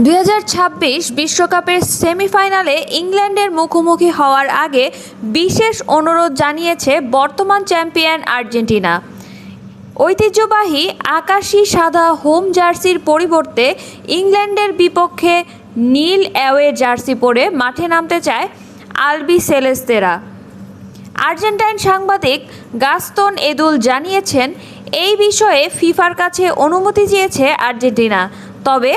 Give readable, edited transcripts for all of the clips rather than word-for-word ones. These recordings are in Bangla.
2026 বিশ্বকাপের সেমিফাইনালে ইংল্যান্ডের মুখোমুখি হওয়ার আগে বিশেষ অনুরোধ জানিয়েছে বর্তমান চ্যাম্পিয়ন আর্জেন্টিনা। ঐতিহ্যবাহী আকাশি সাদা হোম জার্সির পরিবর্তে ইংল্যান্ডের বিপক্ষে নীল অ্যাওয়ে জার্সি পরে মাঠে নামতে চায় আলবিসেলেস্তেরা। আর্জেন্টাইন সাংবাদিক গাস্তন এদুল জানিয়েছেন, এই বিষয়ে ফিফার কাছে অনুমতি চেয়েছে আর্জেন্টিনা, তবে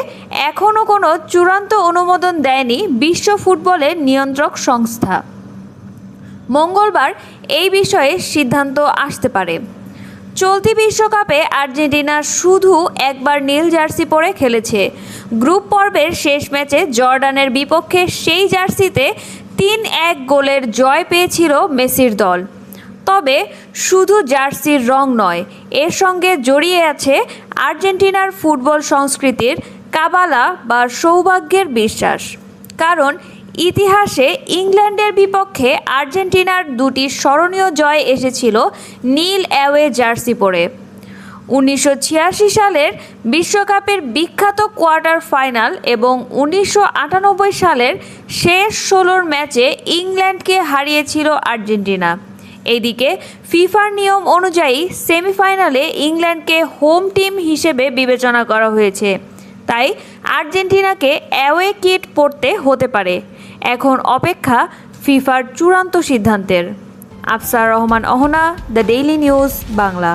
এখনও কোনো চূড়ান্ত অনুমোদন দেয়নি বিশ্ব ফুটবলের নিয়ন্ত্রক সংস্থা। মঙ্গলবার এই বিষয়ে সিদ্ধান্ত আসতে পারে। চলতি বিশ্বকাপে আর্জেন্টিনা শুধু একবার নীল জার্সি পরে খেলেছে। গ্রুপ পর্বের শেষ ম্যাচে জর্ডানের বিপক্ষে সেই জার্সিতে 3-1 গোলের জয় পেয়েছিল মেসির দল। তবে শুধু জার্সির রং নয়, এর সঙ্গে জড়িয়ে আছে আর্জেন্টিনার ফুটবল সংস্কৃতির কাবালা বা সৌভাগ্যের বিশ্বাস। কারণ ইতিহাসে ইংল্যান্ডের বিপক্ষে আর্জেন্টিনার দুটি স্মরণীয় জয় এসেছিল নীল অ্যাওয়ে জার্সি পরে। 1986 সালের বিশ্বকাপের বিখ্যাত কোয়ার্টার ফাইনাল এবং 1998 সালের শেষ 16 ম্যাচে ইংল্যান্ডকে হারিয়েছিল আর্জেন্টিনা। এদিকে ফিফার নিয়ম অনুযায়ী সেমিফাইনালে ইংল্যান্ডকে হোম টিম হিসেবে বিবেচনা করা হয়েছে, তাই আর্জেন্টিনাকে অ্যাওয়ে কিট পরতে হতে পারে। এখন অপেক্ষা ফিফার চূড়ান্ত সিদ্ধান্তের। Afsar Rahman Ahana, the Daily News Bangla.